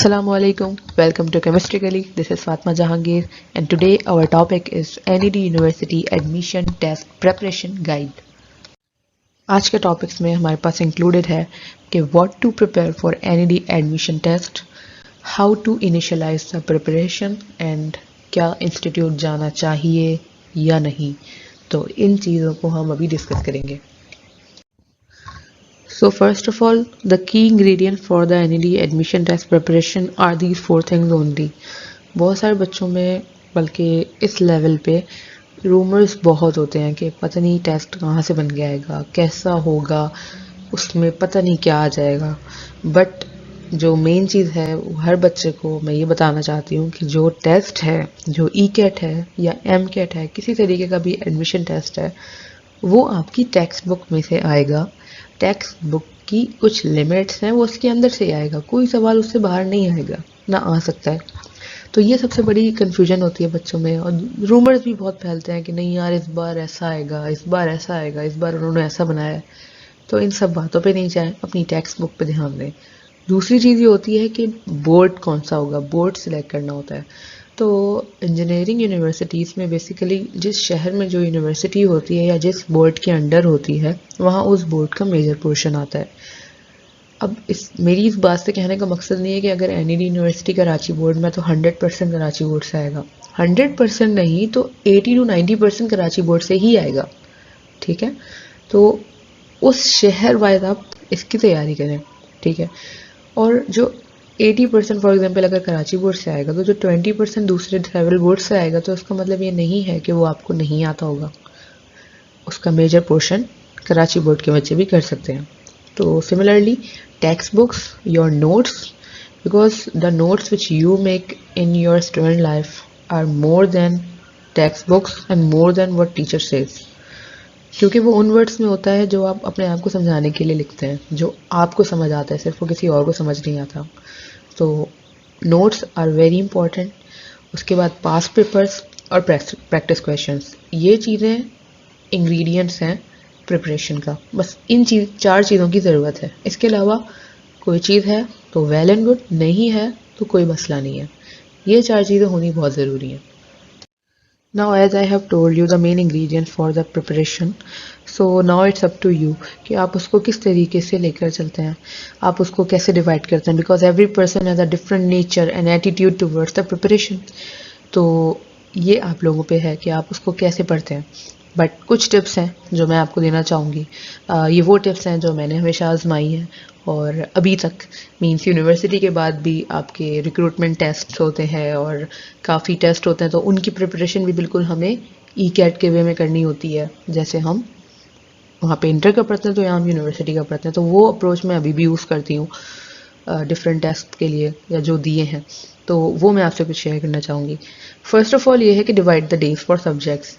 Assalamu alaikum. Welcome to Chemistry Gully. This is Fatma Jahangir and today our topic is NED University Admission Test Preparation Guide. आज के topics में हमारे पास included है कि what to prepare for NED admission test, how to initialize the preparation and क्या institute जाना चाहिए या नहीं। तो इन चीज़ों को हम अभी डिस्कस करेंगे। So first of all, the key ingredient for the NED admission test preparation are these four things only. बहुत सारे बच्चों में बल्कि इस लेवल पे रूमर्स बहुत होते हैं कि पता नहीं टेस्ट कहाँ से बन के आएगा, कैसा होगा, उसमें पता नहीं क्या आ जाएगा। बट जो मेन चीज़ है वो हर बच्चे को मैं ये बताना चाहती हूँ कि जो टेस्ट है, जो ECAT है या MCAT है, किसी तरीके का भी एडमिशन टेस्ट है, वो आपकी टेक्स्ट बुक में से आएगा। टेक्स्ट बुक की कुछ लिमिट्स हैं, वो उसके अंदर से आएगा, कोई सवाल उससे बाहर नहीं आएगा, ना आ सकता है। तो ये सबसे बड़ी कन्फ्यूजन होती है बच्चों में। और रूमर्स भी बहुत फैलते हैं कि नहीं यार इस बार ऐसा आएगा, इस बार ऐसा आएगा, इस बार उन्होंने ऐसा बनाया है। तो इन सब बातों पे नहीं जाएं, अपनी टेक्स्ट बुक पे ध्यान दें। दूसरी चीज़ ये होती है कि बोर्ड कौन सा होगा, बोर्ड सिलेक्ट करना होता है। तो इंजीनियरिंग यूनिवर्सिटीज़ में बेसिकली जिस शहर में जो यूनिवर्सिटी होती है या जिस बोर्ड के अंडर होती है, वहाँ उस बोर्ड का मेजर पोर्शन आता है। अब मेरी इस बात से कहने का मकसद नहीं है कि अगर NED यूनिवर्सिटी कराची बोर्ड में तो 100% कराची बोर्ड से आएगा। 100% नहीं तो 80 to 90% कराची बोर्ड से ही आएगा। ठीक है, तो उस शहर वाइज आप इसकी तैयारी करें। ठीक है, और जो 80% फॉर एग्जांपल अगर कराची बोर्ड से आएगा तो जो 20% दूसरे ट्रैवल बोर्ड से आएगा, तो उसका मतलब ये नहीं है कि वो आपको नहीं आता होगा। उसका मेजर पोर्शन कराची बोर्ड के बच्चे भी कर सकते हैं। तो similarly text books, your notes, because the notes which you make in your student life are more than text books and more than what teacher says, क्योंकि वो उन वर्ड्स में होता है जो आप अपने आप को समझाने के लिए लिखते हैं, जो आपको समझ आता है, सिर्फ वो किसी और को समझ नहीं आता। तो नोट्स आर वेरी इंपॉर्टेंट। उसके बाद पास्ट पेपर्स और प्रैक्टिस क्वेश्चंस, ये चीज़ें इंग्रेडिएंट्स हैं प्रिपरेशन का। बस इन चार चीज़ों की ज़रूरत है। इसके अलावा कोई चीज़ है तो वेल एंड गुड, नहीं है तो कोई मसला नहीं है। ये चार चीज़ें होनी बहुत ज़रूरी हैं। Now as I have told you the main ingredients for the preparation, so now it's up to you कि आप उसको किस तरीके से लेकर चलते हैं, आप उसको कैसे डिवाइड करते हैं, because every person has a different nature and attitude towards the preparation। तो ये आप लोगों पे है कि आप उसको कैसे पढ़ते हैं। बट कुछ टिप्स हैं जो मैं आपको देना चाहूँगी। ये वो टिप्स हैं जो मैंने हमेशा आजमाई हैं और अभी तक, मींस यूनिवर्सिटी के बाद भी आपके रिक्रूटमेंट टेस्ट होते हैं और काफ़ी टेस्ट होते हैं, तो उनकी प्रिपरेशन भी बिल्कुल हमें ECAT के वे में करनी होती है। जैसे हम वहाँ पे इंटर का पढ़ते हैं तो यहाँ हम यूनिवर्सिटी का पढ़ते हैं, तो वो अप्रोच मैं अभी भी यूज़ करती हूँ डिफरेंट टेस्ट के लिए या जो दिए हैं, तो वो मैं आपसे कुछ शेयर करना चाहूँगी। फर्स्ट ऑफ ऑल ये है कि divide the days for subjects.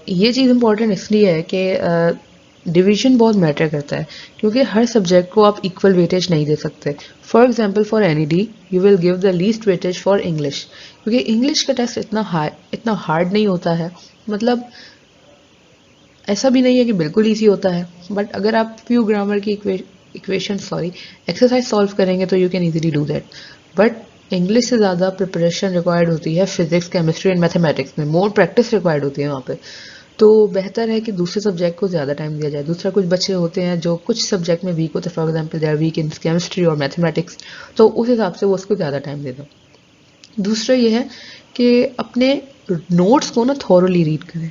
ये चीज़ इंपॉर्टेंट इसलिए है कि डिवीजन बहुत मैटर करता है, क्योंकि हर सब्जेक्ट को आप इक्वल वेटेज नहीं दे सकते। For example for NED you will give the least weightage for English, क्योंकि इंग्लिश का टेस्ट इतना हार्ड नहीं होता है। मतलब ऐसा भी नहीं है कि बिल्कुल ईजी होता है, बट अगर आप फ्यू ग्रामर की एक्सरसाइज सॉल्व करेंगे तो you can easily do that. But English से ज़्यादा प्रिपरेशन रिक्वायर्ड होती है फिजिक्स, केमिस्ट्री एंड मैथमेटिक्स में, मोर प्रैक्टिस रिक्वायर्ड होती है वहाँ पे। तो बेहतर है कि दूसरे सब्जेक्ट को ज़्यादा टाइम दिया जाए। दूसरा, कुछ बच्चे होते हैं जो कुछ सब्जेक्ट में वीक होते हैं, for example they are weak in chemistry और मैथमेटिक्स, तो उस हिसाब से वो उसको ज़्यादा टाइम दे दो। दूसरा ये है कि अपने नोट्स को ना थॉरोली रीड करें।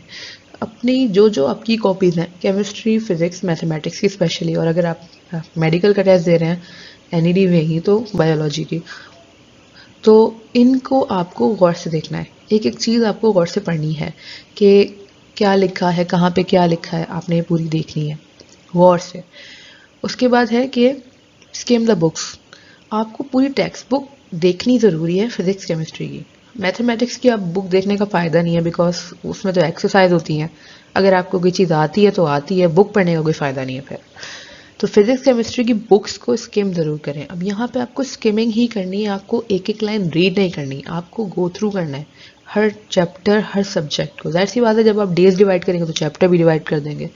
अपनी जो आपकी कॉपीज़ हैं केमिस्ट्री, फिजिक्स, मैथमेटिक्स की स्पेशली, और अगर आप मेडिकल का टेस्ट दे रहे हैं NED में ही तो बायोलॉजी की, तो इनको आपको गौर से देखना है। एक एक चीज़ आपको गौर से पढ़नी है कि क्या लिखा है, कहाँ पे क्या लिखा है, आपने ये पूरी देखनी है गौर से। उसके बाद है कि स्किम द बुक्स। आपको पूरी टेक्स्ट बुक देखनी ज़रूरी है फिजिक्स केमिस्ट्री की। मैथमेटिक्स की आप बुक देखने का फ़ायदा नहीं है, बिकॉज उसमें तो एक्सरसाइज होती हैं। अगर आपको कोई चीज़ आती है तो आती है, बुक पढ़ने का कोई फ़ायदा नहीं है फिर। तो फिजिक्स केमिस्ट्री की बुक्स को स्किम ज़रूर करें। अब यहाँ पे आपको स्किमिंग ही करनी है, आपको एक एक लाइन रीड नहीं करनी, आपको गो थ्रू करना है हर चैप्टर, हर सब्जेक्ट को। जाहिर सी बात है जब आप डेज डिवाइड करेंगे तो चैप्टर भी डिवाइड कर देंगे।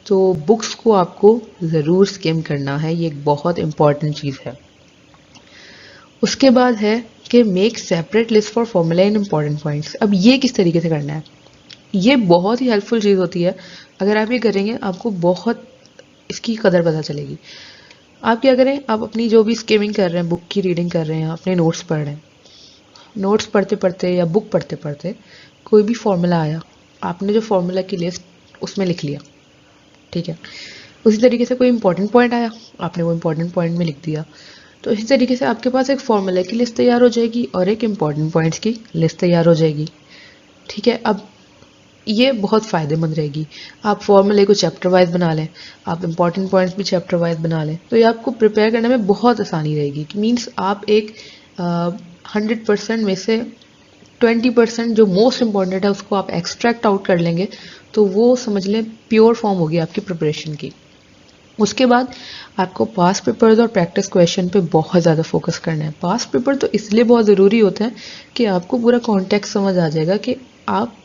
तो बुक्स को आपको ज़रूर स्किम करना है, ये एक बहुत इंपॉर्टेंट चीज़ है। उसके बाद है कि make separate list for formula and important points. अब ये किस तरीके से करना है, ये बहुत ही हेल्पफुल चीज़ होती है। अगर आप ये करेंगे आपको बहुत इसकी कदर पता चलेगी। आप क्या करें, आप अपनी जो भी स्किमिंग कर रहे हैं, बुक की रीडिंग कर रहे हैं, अपने नोट्स पढ़ रहे हैं, नोट्स पढ़ते पढ़ते या बुक पढ़ते पढ़ते कोई भी फॉर्मूला आया, आपने जो फॉर्मूला की लिस्ट उसमें लिख लिया, ठीक है। उसी तरीके से कोई इंपॉर्टेंट पॉइंट आया, आपने वो इंपॉर्टेंट पॉइंट में लिख दिया। तो इसी तरीके से आपके पास एक फॉर्मूला की लिस्ट तैयार हो जाएगी और एक इंपॉर्टेंट पॉइंट्स की लिस्ट तैयार हो जाएगी, ठीक है। अब ये बहुत फ़ायदेमंद रहेगी। आप फॉर्मूले को चैप्टर वाइज बना लें, आप इंपॉर्टेंट पॉइंट्स भी चैप्टर वाइज बना लें, तो ये आपको प्रिपेयर करने में बहुत आसानी रहेगी। मीन्स आप एक 100% में से 20% जो मोस्ट इम्पॉर्टेंट है उसको आप एक्सट्रैक्ट आउट कर लेंगे, तो वो समझ लें प्योर फॉर्म होगी आपकी प्रिपरेशन की। उसके बाद आपको पास्ट पेपर्स और प्रैक्टिस क्वेश्चन पे बहुत ज़्यादा फोकस करना है। पास्ट पेपर तो इसलिए बहुत ज़रूरी होते हैं कि आपको पूरा कॉन्टेक्स्ट समझ आ जाएगा कि आप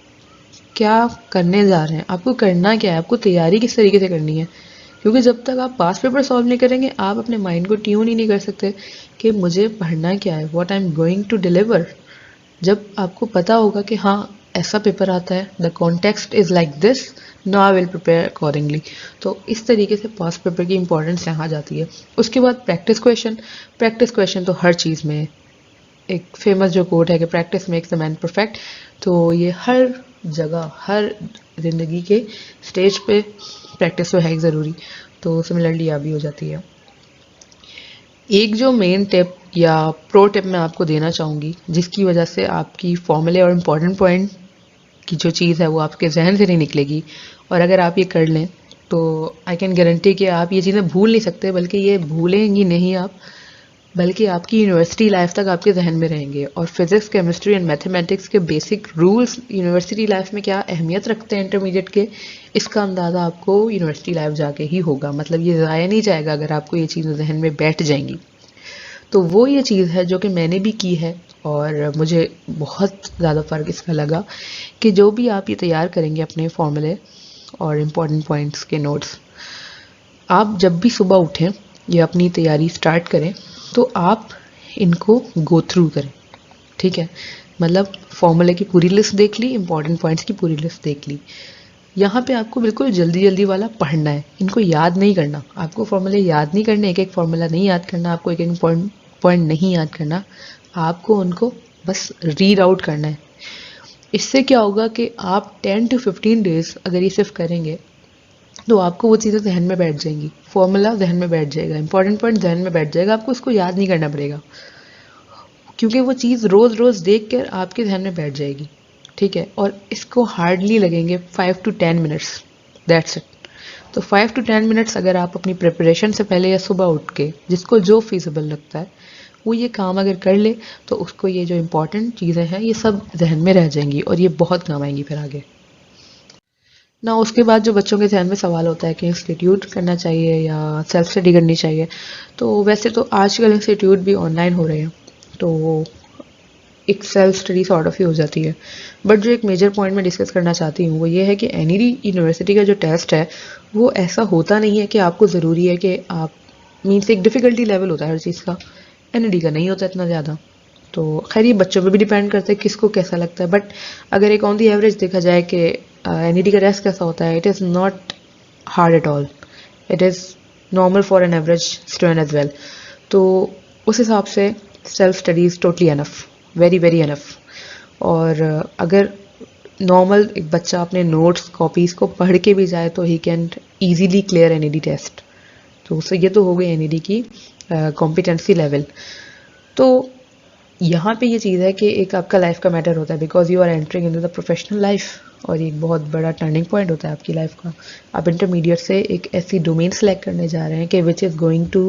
क्या करने जा रहे हैं, आपको करना क्या है, आपको तैयारी किस तरीके से करनी है। क्योंकि जब तक आप पास्ट पेपर सॉल्व नहीं करेंगे, आप अपने माइंड को ट्यून ही नहीं कर सकते कि मुझे पढ़ना क्या है, what I am going to deliver. जब आपको पता होगा कि हाँ ऐसा पेपर आता है, the context is like this, no I will prepare accordingly. तो इस तरीके से पास्ट पेपर की इंपॉर्टेंस यहाँ जाती है। उसके बाद प्रैक्टिस क्वेश्चन। प्रैक्टिस क्वेश्चन तो हर चीज़ में, एक फेमस जो कोट है कि practice makes the man perfect, तो ये हर जगह, हर जिंदगी के स्टेज पे प्रैक्टिस तो है ही ज़रूरी। तो सिमिलरली यहाँ भी हो जाती है। एक जो मेन टिप या प्रो टिप मैं आपको देना चाहूँगी, जिसकी वजह से आपकी फॉर्मूले और इम्पॉर्टेंट पॉइंट की जो चीज़ है वो आपके जहन से नहीं निकलेगी, और अगर आप ये कर लें तो आई कैन गारंटी कि आप ये चीज़ें भूल नहीं सकते, बल्कि ये भूलेंगी नहीं आप, बल्कि आपकी यूनिवर्सिटी लाइफ तक आपके जहन में रहेंगे। और फिजिक्स, केमिस्ट्री एंड मैथमेटिक्स के बेसिक रूल्स यूनिवर्सिटी लाइफ में क्या अहमियत रखते हैं इंटरमीडिएट के, इसका अंदाज़ा आपको यूनिवर्सिटी लाइफ जाके ही होगा। मतलब ये ज़ाया नहीं जाएगा अगर आपको ये चीज़ें जहन में बैठ जाएंगी। तो वो ये चीज़ है जो कि मैंने भी की है और मुझे बहुत ज़्यादा फ़र्क इसका लगा कि जो भी आप ये तैयार करेंगे अपने फॉर्मूले और इम्पॉर्टेंट पॉइंट्स के नोट्स, आप जब भी सुबह उठें या अपनी तैयारी स्टार्ट करें तो आप इनको गो थ्रू करें, ठीक है। मतलब फॉर्मूले की पूरी लिस्ट देख ली, इंपॉर्टेंट पॉइंट्स की पूरी लिस्ट देख ली। यहाँ पे आपको बिल्कुल जल्दी जल्दी वाला पढ़ना है, इनको याद नहीं करना। आपको फॉर्मूले याद नहीं करने, एक एक फॉर्मूला नहीं याद करना, आपको एक एक पॉइंट नहीं याद करना, आपको उनको बस रीड आउट करना है। इससे क्या होगा कि आप 10 to 15 डेज अगर ये सिर्फ करेंगे तो आपको वो चीज़ें जहन में बैठ जाएंगी, फॉर्मूला जहन में बैठ जाएगा, इंपॉर्टेंट पॉइंट जहन में बैठ जाएगा, आपको उसको याद नहीं करना पड़ेगा, क्योंकि वो चीज़ रोज़ रोज़ देख कर आपके जहन में बैठ जाएगी, ठीक है। और इसको हार्डली लगेंगे 5 to 10 मिनट्स, दैट्स इट। तो 5 to 10 मिनट्स अगर आप अपनी प्रिपरेशन से पहले या सुबह उठ के, जिसको जो फीजिबल लगता है वो ये काम अगर कर ले, तो उसको ये जो इम्पोर्टेंट चीज़ें हैं ये सब जहन में रह जाएंगी और ये बहुत काम आएंगी फिर आगे ना। उसके बाद जो बच्चों के जहन में सवाल होता है कि इंस्टीट्यूट करना चाहिए या सेल्फ स्टडी करनी चाहिए, तो वैसे तो आजकल इंस्टीट्यूट भी ऑनलाइन हो रहे हैं, तो एक सेल्फ स्टडी सॉर्ट ऑफ ही हो जाती है। बट जो एक मेजर पॉइंट मैं डिस्कस करना चाहती हूँ वो ये है कि एनईडी यूनिवर्सिटी का जो टेस्ट है वो ऐसा होता नहीं है कि आपको ज़रूरी है कि आप, मीन्स एक डिफ़िकल्टी लेवल होता है हर चीज़ का, एनईडी का नहीं होता इतना ज़्यादा। तो खैर ये बच्चों पे भी डिपेंड करता है किसको कैसा लगता है, बट अगर एक ऑन दी एवरेज देखा जाए कि एनईडी का टेस्ट कैसा होता है, it is not hard at all, it is normal for an average student as well. तो उस हिसाब से self study is totally enough, very very enough. और अगर नॉर्मल एक बच्चा अपने नोट्स कॉपीज़ को पढ़ के भी जाए तो he can easily clear NED test. तो उससे ये तो हो गई एनईडी की कॉम्पिटेंसी लेवल। तो यहाँ पे ये चीज़ है कि एक आपका लाइफ का मैटर होता है, because you are entering into the professional life, और एक बहुत बड़ा टर्निंग पॉइंट होता है आपकी लाइफ का। आप इंटरमीडिएट से एक ऐसी डोमेन सेलेक्ट करने जा रहे हैं कि which is going two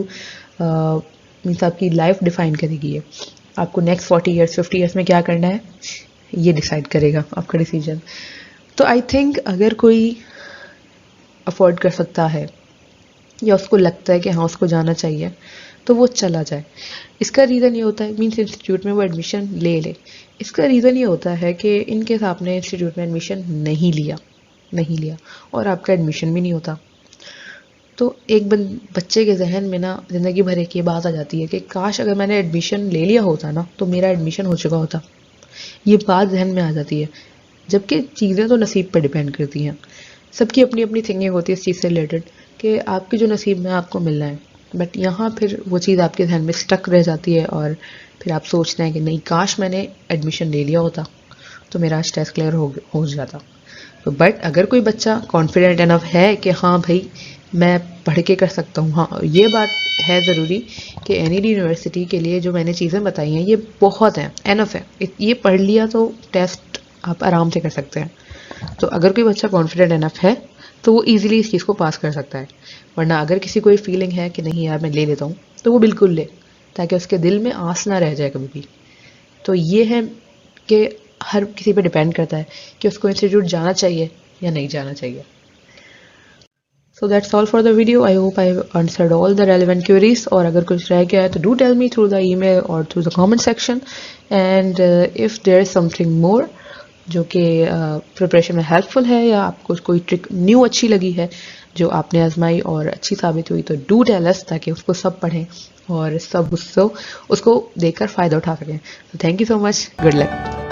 means आपकी लाइफ डिफाइन करेगी है। आपको नेक्स्ट 40 ईयर्स 50 ईयर्स में क्या करना है ये डिसाइड करेगा आपका डिसीजन। तो आई थिंक अगर कोई अफोर्ड कर सकता है या उसको लगता है कि हाँ उसको जाना चाहिए तो वो चला जाए। इसका रीज़न ये होता है, मीन्स इंस्टीट्यूट में वो एडमिशन ले ले, इसका रीज़न ये होता है कि इनकेस आपने इंस्टीट्यूट में एडमिशन नहीं लिया और आपका एडमिशन भी नहीं होता, तो एक बच्चे के जहन में ना ज़िंदगी भर एक ये बात आ जाती है कि काश अगर मैंने एडमिशन ले लिया होता ना तो मेरा एडमिशन हो चुका होता। ये बात जहन में आ जाती है, जबकि चीज़ें तो नसीब पर डिपेंड करती हैं। सबकी अपनी अपनी थिंकिंग होती है इस चीज़ से रिलेटेड कि आपके जो नसीब में आपको मिलना है, बट यहाँ फिर वो चीज़ आपके जहन में स्टक रह जाती है और फिर आप सोचते हैं कि नहीं, काश मैंने एडमिशन ले लिया होता तो मेरा आज टेस्ट क्लियर हो जाता। बट अगर कोई बच्चा कॉन्फिडेंट इनफ है कि हाँ भाई मैं पढ़ के कर सकता हूँ, हाँ ये बात है ज़रूरी कि एनईडी यूनिवर्सिटी के लिए जो मैंने चीज़ें बताई हैं ये बहुत हैं, एनफ है, ये पढ़ लिया तो टेस्ट आप आराम से कर सकते हैं। तो अगर कोई बच्चा कॉन्फिडेंट इनफ है तो वो ईजिली इस चीज़ को पास कर सकता है। वरना अगर किसी को ये फीलिंग है कि नहीं यार मैं ले लेता हूँ तो वो बिल्कुल ले, ताकि उसके दिल में आस ना रह जाए कभी भी। तो ये है कि हर किसी पे डिपेंड करता है कि उसको इंस्टीट्यूट जाना चाहिए या नहीं जाना चाहिए। So that's all for the video. I hope I answered all the relevant queries. और अगर कुछ रह गया है तो do tell me through the email or through the comment section. And if there is something more जो कि preparation में हेल्पफुल है या आपको कोई ट्रिक न्यू अच्छी लगी है जो आपने आजमाई और अच्छी साबित हुई, तो डू टेल अस, ताकि उसको सब पढ़ें और सब उसको देखकर फ़ायदा उठा सकें। तो thank you so much, good luck.